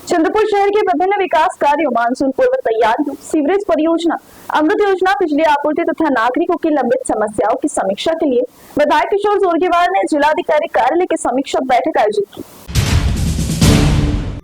चंद्रपुर शहर के विभिन्न विकास कार्यों, मानसून पूर्व तैयारियों, सीवरेज परियोजना, अमृत योजना, बिजली आपूर्ति तथा नागरिकों की लंबित समस्याओं की समीक्षा के लिए विधायक किशोर जोरगेवार ने जिलाधिकारी कार्यालय की समीक्षा बैठक आयोजित की।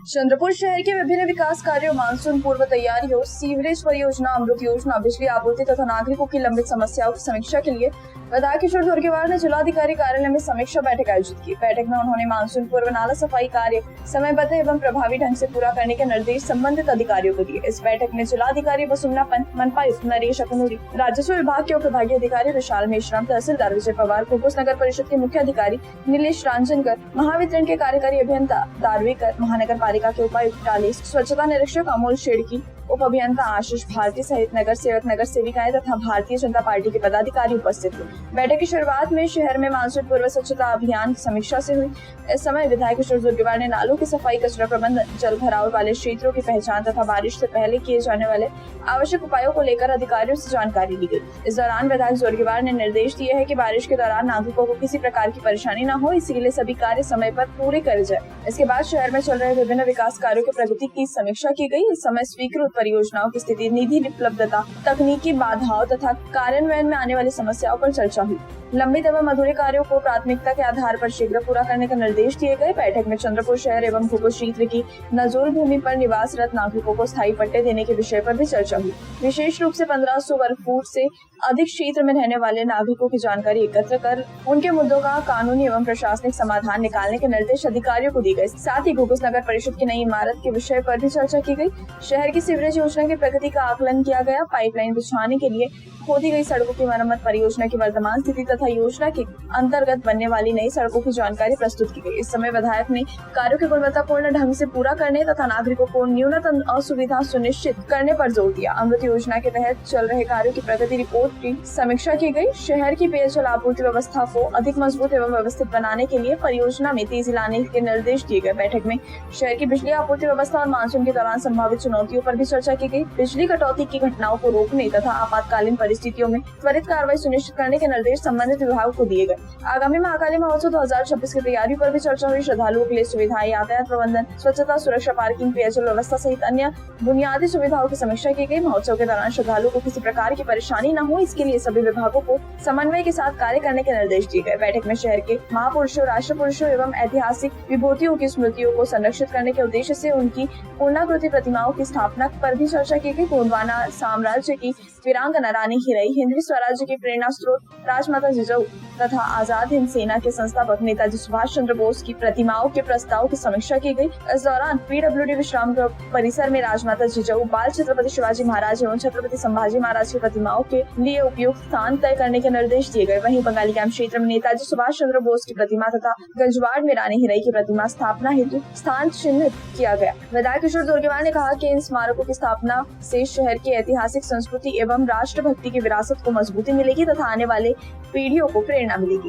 चंद्रपुर शहर के विभिन्न विकास कार्यों, मानसून पूर्व तैयारियों, सीवरेज परियोजना, अमृत योजना, बिजली आपूर्ति तथा नागरिकों की लंबित समस्याओं की समीक्षा के लिए विधायक किशोर जोरगेवार ने जिलाधिकारी कार्यालय में समीक्षा बैठक आयोजित की। बैठक में उन्होंने मानसून पूर्व नाला सफाई कार्य समयबद्ध एवं प्रभावी ढंग से पूरा करने के निर्देश संबंधित अधिकारियों को दिए। इस बैठक में जिलाधिकारी वसुंधरा पंत, मनपायुक्त नरेश अकनूरी, राजस्व विभाग के उपविभागीय अधिकारी विशाल मेश्राम, तहसीलदार विजय पवार, घोघुस नगर परिषद के मुख्य अधिकारी नीलेश रांजनकर, महावितरण के कार्यकारी अभियंता दारवेकर, महानगर पालिका के उपायुक्त टालिस, स्वच्छता निरीक्षक अमोल शेड़की, उप अभियंता आशीष भारती सहित नगर सेवक, नगर सेविकाएं तथा भारतीय जनता पार्टी के पदाधिकारी उपस्थित थे। बैठक की शुरुआत में शहर में मानसून पूर्व स्वच्छता अभियान की समीक्षा से हुई। इस समय विधायक किशोर जोरगेवार ने नालों की सफाई, कचरा प्रबंधन, जल भराव वाले क्षेत्रों की पहचान तथा बारिश से पहले किए जाने वाले आवश्यक उपायों को लेकर अधिकारियों से जानकारी ली गई। इस दौरान विधायक जोरगेवार ने निर्देश दिए है कि बारिश के दौरान नागरिकों को किसी प्रकार की परेशानी न हो, इसीलिए सभी कार्य समय पर पूरे करे जाए। इसके बाद शहर में चल रहे विभिन्न विकास कार्यों की प्रगति की समीक्षा की गई। इस समय स्वीकृत परियोजनाओं की स्थिति, निधि उपलब्धता, तकनीकी बाधाओं तथा कार्यान्वयन में आने वाली समस्याओं पर चर्चा हुई। लंबित एवं अधूरे कार्यों को प्राथमिकता के आधार पर शीघ्र पूरा करने का निर्देश दिए गए। बैठक में चंद्रपुर शहर एवं घोघुस क्षेत्र की नजूल भूमि पर निवासरत नागरिकों को स्थायी पट्टे देने के विषय पर भी चर्चा हुई। विशेष रूप से 1500 वर्ग फुट से अधिक क्षेत्र में रहने वाले नागरिकों की जानकारी एकत्र कर उनके मुद्दों का कानूनी एवं प्रशासनिक समाधान निकालने के निर्देश अधिकारियों को दिए गए। साथ ही घोघुस नगर परिषद की नई इमारत के विषय पर भी चर्चा की गई। शहर की सीवरेज योजना की प्रगति का आकलन किया गया। पाइपलाइन बिछाने के लिए खोदी गई सड़कों की मरम्मत परियोजना की वर्तमान स्थिति तथा योजना के अंतर्गत बनने वाली नई सड़कों की जानकारी प्रस्तुत की गई। इस समय विधायक ने कार्यों की गुणवत्तापूर्ण ढंग से पूरा करने तथा नागरिकों को न्यूनतम असुविधा सुनिश्चित करने पर जोर दिया। अमृत योजना के तहत चल रहे कार्यों की प्रगति रिपोर्ट की समीक्षा की गई। शहर की पेयजल आपूर्ति व्यवस्था को अधिक मजबूत एवं व्यवस्थित बनाने के लिए परियोजना में तेजी लाने के निर्देश दिए गए। बैठक में शहर की बिजली आपूर्ति व्यवस्था और मानसून के दौरान संभावित चुनौतियों पर भी चर्चा की गई। बिजली कटौती की घटनाओं को रोकने तथा आपातकालीन परिस्थितियों में त्वरित कार्रवाई सुनिश्चित करने के निर्देश संबंधित विभागों को दिए गए। आगामी महाकाली महोत्सव 2026 की तैयारी पर भी चर्चा हुई। श्रद्धालुओं के लिए सुविधाएं, यातायात प्रबंधन, स्वच्छता, सुरक्षा, पार्किंग, पेयजल व्यवस्था सहित अन्य बुनियादी सुविधाओं की समीक्षा की गई। महोत्सव के दौरान श्रद्धालुओं को किसी प्रकार की परेशानी न हो, इसके लिए सभी विभागों को समन्वय के साथ कार्य करने के निर्देश दिए गए। बैठक में शहर के महापुरुषों, राष्ट्र पुरुषों एवं ऐतिहासिक विभूतियों की स्मृतियों को संरक्षित करने के उद्देश्य से उनकी पूर्णाकृति प्रतिमाओं की स्थापना पर भी चर्चा की गई। गोंडवाना साम्राज्य की वीरांगना रानी हिरई, हिंदवी स्वराज्य की प्रेरणा स्रोत राजमाता जिजाऊ तथा आजाद हिंद सेना के संस्थापक नेताजी सुभाष चंद्र बोस की प्रतिमाओं के प्रस्ताव की समीक्षा की गई। इस दौरान PWD विश्राम गृह परिसर में राजमाता जिजाऊ, बाल छत्रपति शिवाजी महाराज एवं छत्रपति संभाजी महाराज की प्रतिमाओं के लिए उपयुक्त स्थान तय करने के निर्देश दिए गए। वहीं बंगाली कैंप क्षेत्र में नेताजी सुभाष चंद्र बोस की प्रतिमा तथा गंजवाड़ में रानी हिरई की प्रतिमा स्थापना हेतु स्थान चिन्हित किया गया। विधायक किशोर जोरगेवार ने कहा कि इन स्मारकों की स्थापना से शहर की ऐतिहासिक संस्कृति एवं राष्ट्रभक्ति की विरासत को मजबूती मिलेगी तथा आने वाले पीढ़ियों को प्रेरणा मिलेगी।